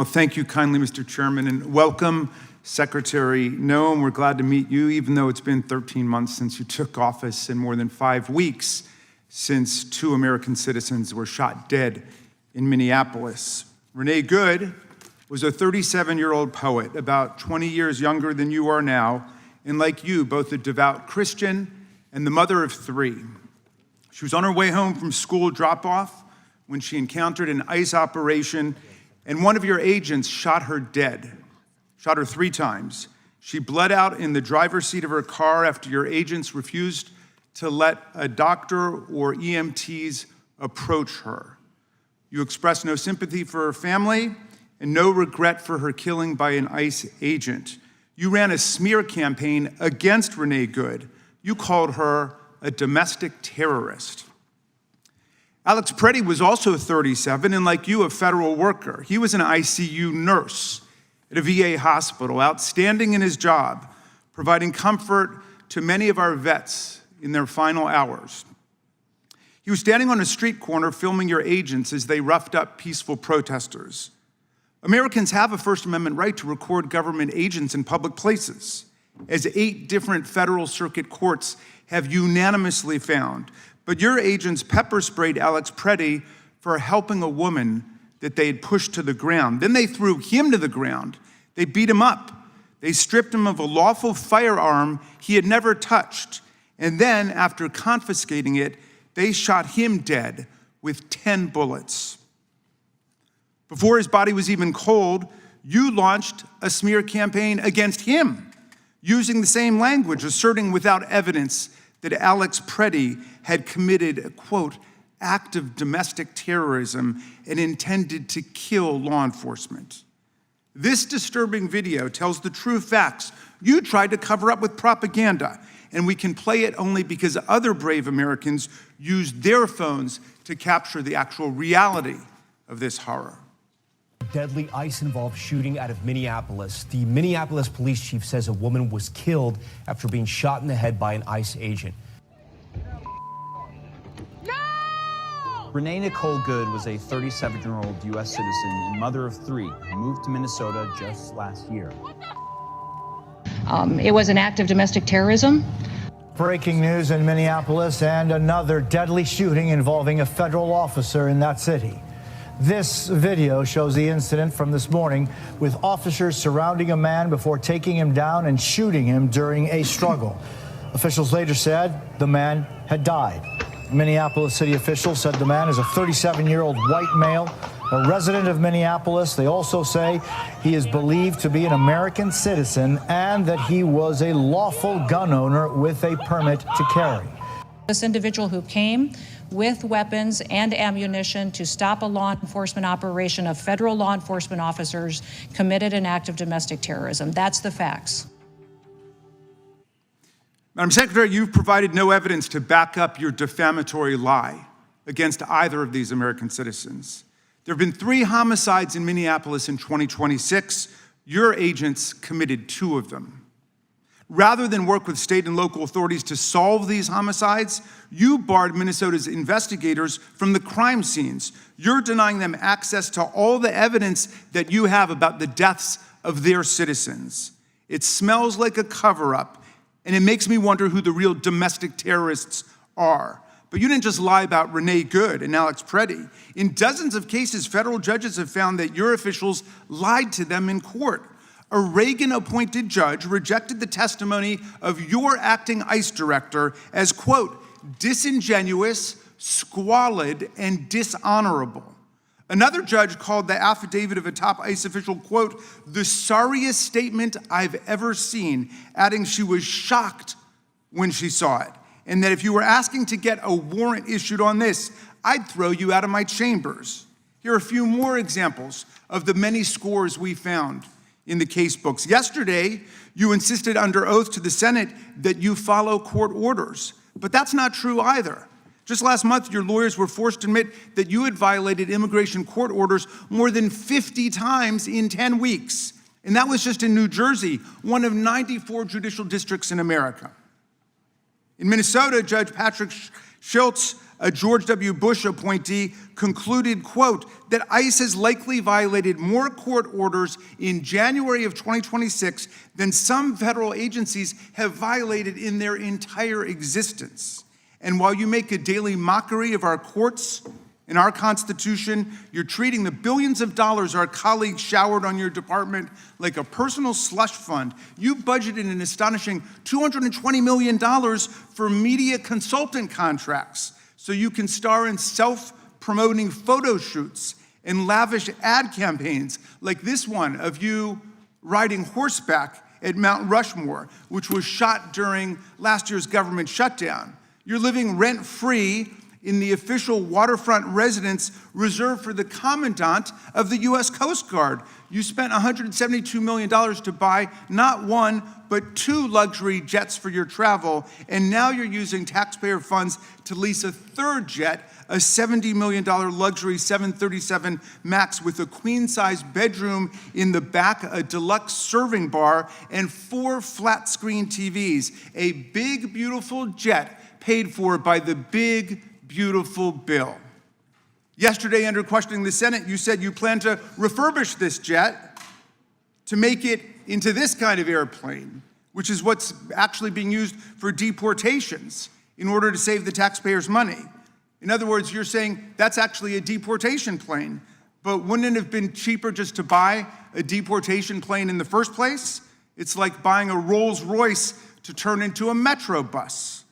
Well, thank you kindly, Mr. Chairman, and welcome, Secretary Noem. We're glad to meet you, even though it's been 13 months since you took office and more than 5 weeks since 2 American citizens were shot dead in Minneapolis. Renee Good was a 37-year-old poet, about 20 years younger than you are now, and like you, both a devout Christian and the mother of 3. She was on her way home from school drop-off when she encountered an ICE operation, and one of your agents shot her dead, shot her 3 times. She bled out in the driver's seat of her car after your agents refused to let a doctor or EMTs approach her. You expressed no sympathy for her family and no regret for her killing by an ICE agent. You ran a smear campaign against Renee Good. You called her a domestic terrorist. Alex Preddy was also 37 and, like you, a federal worker. He was an ICU nurse at a VA hospital, outstanding in his job, providing comfort to many of our vets in their final hours. He was standing on a street corner filming your agents as they roughed up peaceful protesters. Americans have a First Amendment right to record government agents in public places, as 8 different federal circuit courts have unanimously found. But your agents pepper sprayed Alex Preddy for helping a woman that they had pushed to the ground. Then they threw him to the ground. They beat him up. They stripped him of a lawful firearm he had never touched. And then, after confiscating it, they shot him dead with 10 bullets. Before his body was even cold, you launched a smear campaign against him, using the same language, asserting without evidence that Alex Preddy had committed a, quote, act of domestic terrorism and intended to kill law enforcement. This disturbing video tells the true facts you tried to cover up with propaganda, and we can play it only because other brave Americans used their phones to capture the actual reality of this horror. Deadly ICE-involved shooting out of Minneapolis. The Minneapolis police chief says a woman was killed after being shot in the head by an ICE agent. No! Renee Nicole Good was a 37-year-old U.S. citizen and mother of 3 who moved to Minnesota just last year. It was an act of domestic terrorism. Breaking news in Minneapolis and another deadly shooting involving a federal officer in that city. This video shows the incident from this morning with officers surrounding a man before taking him down and shooting him during a struggle. Officials later said the man had died. Minneapolis city officials said the man is a 37-year-old white male, a resident of Minneapolis. They also say he is believed to be an American citizen and that he was a lawful gun owner with a permit to carry. This individual who came with weapons and ammunition to stop a law enforcement operation of federal law enforcement officers committed an act of domestic terrorism. That's the facts. Madam Secretary, you've provided no evidence to back up your defamatory lie against either of these American citizens. There have been 3 homicides in Minneapolis in 2026. Your agents committed 2 of them. Rather than work with state and local authorities to solve these homicides, you barred Minnesota's investigators from the crime scenes. You're denying them access to all the evidence that you have about the deaths of their citizens. It smells like a cover-up, and it makes me wonder who the real domestic terrorists are. But you didn't just lie about Renee Good and Alex Preddy. In dozens of cases, federal judges have found that your officials lied to them in court. A Reagan-appointed judge rejected the testimony of your acting ICE director as, quote, disingenuous, squalid, and dishonorable. Another judge called the affidavit of a top ICE official, quote, the sorriest statement I've ever seen, adding she was shocked when she saw it, and that if you were asking to get a warrant issued on this, I'd throw you out of my chambers. Here are a few more examples of the many scores we found in the case books. Yesterday, you insisted under oath to the Senate that you follow court orders, but that's not true either. Just last month, your lawyers were forced to admit that you had violated immigration court orders more than 50 times in 10 weeks. And that was just in New Jersey, one of 94 judicial districts in America. In Minnesota, Judge Patrick Schultz a George W. Bush appointee, concluded, quote, that ICE has likely violated more court orders in January of 2026 than some federal agencies have violated in their entire existence. And while you make a daily mockery of our courts and our Constitution, you're treating the billions of dollars our colleagues showered on your department like a personal slush fund. You budgeted an astonishing $220 million for media consultant contracts so you can star in self-promoting photo shoots and lavish ad campaigns like this one of you riding horseback at Mount Rushmore, which was shot during last year's government shutdown. You're living rent-free in the official waterfront residence reserved for the commandant of the U.S. Coast Guard. You spent $172 million to buy not one, but 2 luxury jets for your travel, and now you're using taxpayer funds to lease a 3rd jet, a $70 million luxury 737 MAX with a queen-size bedroom in the back, a deluxe serving bar, and 4 flat-screen TVs. A big, beautiful jet paid for by the big, beautiful bill. Yesterday, under questioning the Senate, you said you plan to refurbish this jet to make it into this kind of airplane, which is what's actually being used for deportations in order to save the taxpayers' money. In other words, you're saying that's actually a deportation plane, but wouldn't it have been cheaper just to buy a deportation plane in the first place? It's like buying a Rolls Royce to turn into a Metro bus.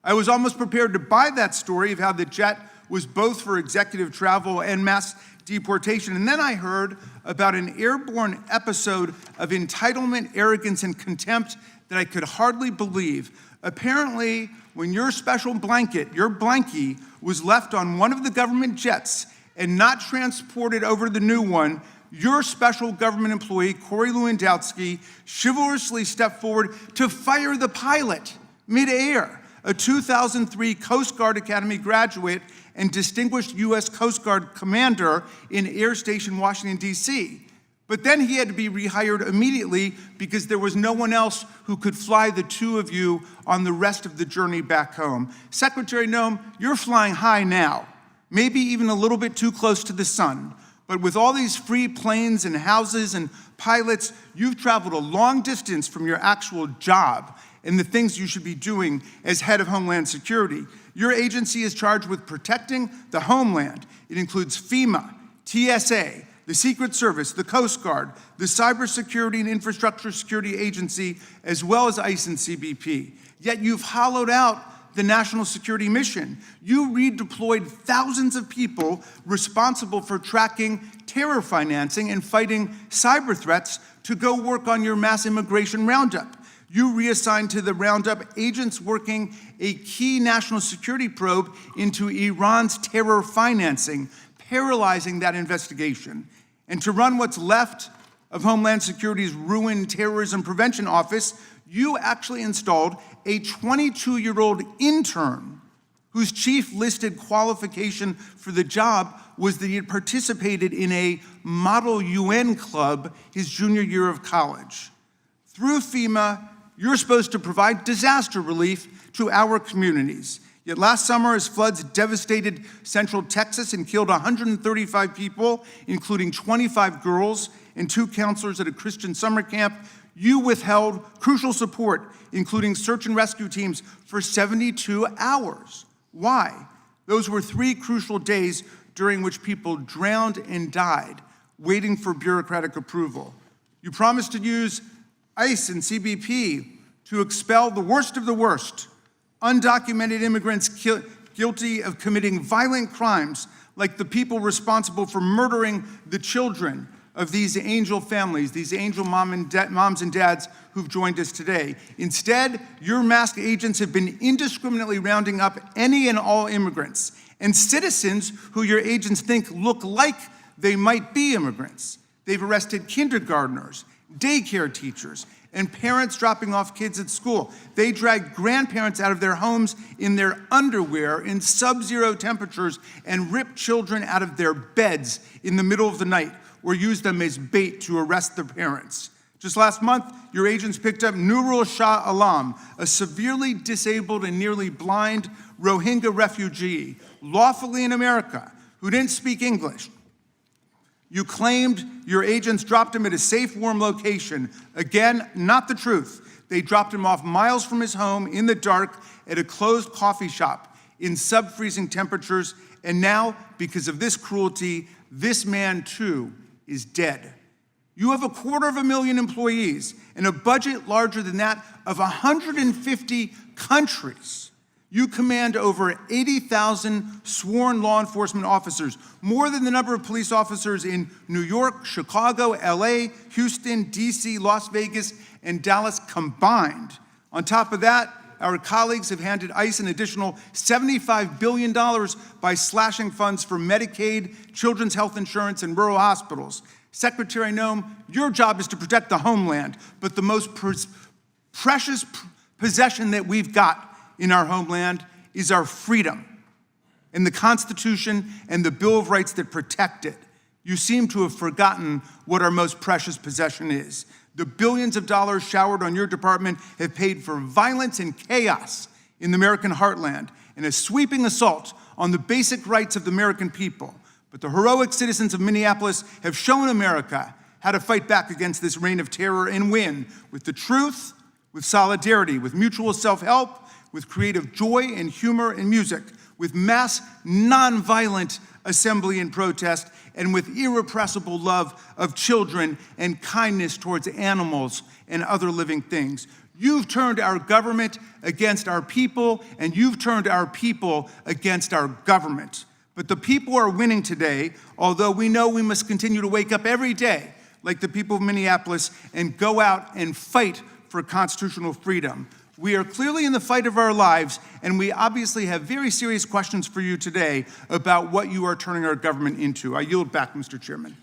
I was almost prepared to buy that story of how the jet was both for executive travel and mass deportation. And then I heard about an airborne episode of entitlement, arrogance, and contempt that I could hardly believe. Apparently, when your special blanket, your blankie, was left on one of the government jets and not transported over to the new one, your special government employee, Corey Lewandowski, chivalrously stepped forward to fire the pilot midair. A 2003 Coast Guard Academy graduate and distinguished U.S. Coast Guard commander in Air Station, Washington, D.C. But then he had to be rehired immediately because there was no one else who could fly the 2 of you on the rest of the journey back home. Secretary Noem, you're flying high now, maybe even a little bit too close to the sun. But with all these free planes and houses and pilots, you've traveled a long distance from your actual job and the things you should be doing as head of Homeland Security. Your agency is charged with protecting the homeland. It includes FEMA, TSA, the Secret Service, the Coast Guard, the Cybersecurity and Infrastructure Security Agency, as well as ICE and CBP. Yet you've hollowed out the national security mission. You redeployed thousands of people responsible for tracking terror financing and fighting cyber threats to go work on your mass immigration roundup. You reassigned to the roundup agents working a key national security probe into Iran's terror financing, paralyzing that investigation. And to run what's left of Homeland Security's ruined terrorism prevention office, you actually installed a 22-year-old intern whose chief listed qualification for the job was that he had participated in a model UN club his junior year of college. Through FEMA, you're supposed to provide disaster relief to our communities. Yet last summer, as floods devastated central Texas and killed 135 people, including 25 girls and 2 counselors at a Christian summer camp, you withheld crucial support, including search and rescue teams, for 72 hours. Why? Those were 3 crucial days during which people drowned and died, waiting for bureaucratic approval. You promised to use ICE and CBP to expel the worst of the worst, undocumented immigrants guilty of committing violent crimes like the people responsible for murdering the children of these angel families, these angel moms and dads who've joined us today. Instead, your masked agents have been indiscriminately rounding up any and all immigrants and citizens who your agents think look like they might be immigrants. They've arrested kindergartners, daycare teachers, and parents dropping off kids at school. They drag grandparents out of their homes in their underwear in sub-zero temperatures and rip children out of their beds in the middle of the night or use them as bait to arrest their parents. Just last month, your agents picked up Nurul Shah Alam, a severely disabled and nearly blind Rohingya refugee, lawfully in America, who didn't speak English. You claimed your agents dropped him at a safe, warm location. Again, not the truth. They dropped him off miles from his home in the dark at a closed coffee shop in sub-freezing temperatures, and now, because of this cruelty, this man too is dead. You have 250,000 employees and a budget larger than that of 150 countries. You command over 80,000 sworn law enforcement officers, more than the number of police officers in New York, Chicago, LA, Houston, DC, Las Vegas, and Dallas combined. On top of that, our colleagues have handed ICE an additional $75 billion by slashing funds for Medicaid, children's health insurance, and rural hospitals. Secretary Noem, your job is to protect the homeland, but the most precious possession that we've got in our homeland is our freedom and the Constitution and the Bill of Rights that protect it. You seem to have forgotten what our most precious possession is. The billions of dollars showered on your department have paid for violence and chaos in the American heartland and a sweeping assault on the basic rights of the American people. But the heroic citizens of Minneapolis have shown America how to fight back against this reign of terror and win with the truth, with solidarity, with mutual self-help, with creative joy and humor and music, with mass nonviolent assembly and protest, and with irrepressible love of children and kindness towards animals and other living things. You've turned our government against our people, and you've turned our people against our government. But the people are winning today, although we know we must continue to wake up every day, like the people of Minneapolis, and go out and fight for constitutional freedom. We are clearly in the fight of our lives, and we obviously have very serious questions for you today about what you are turning our government into. I yield back, Mr. Chairman.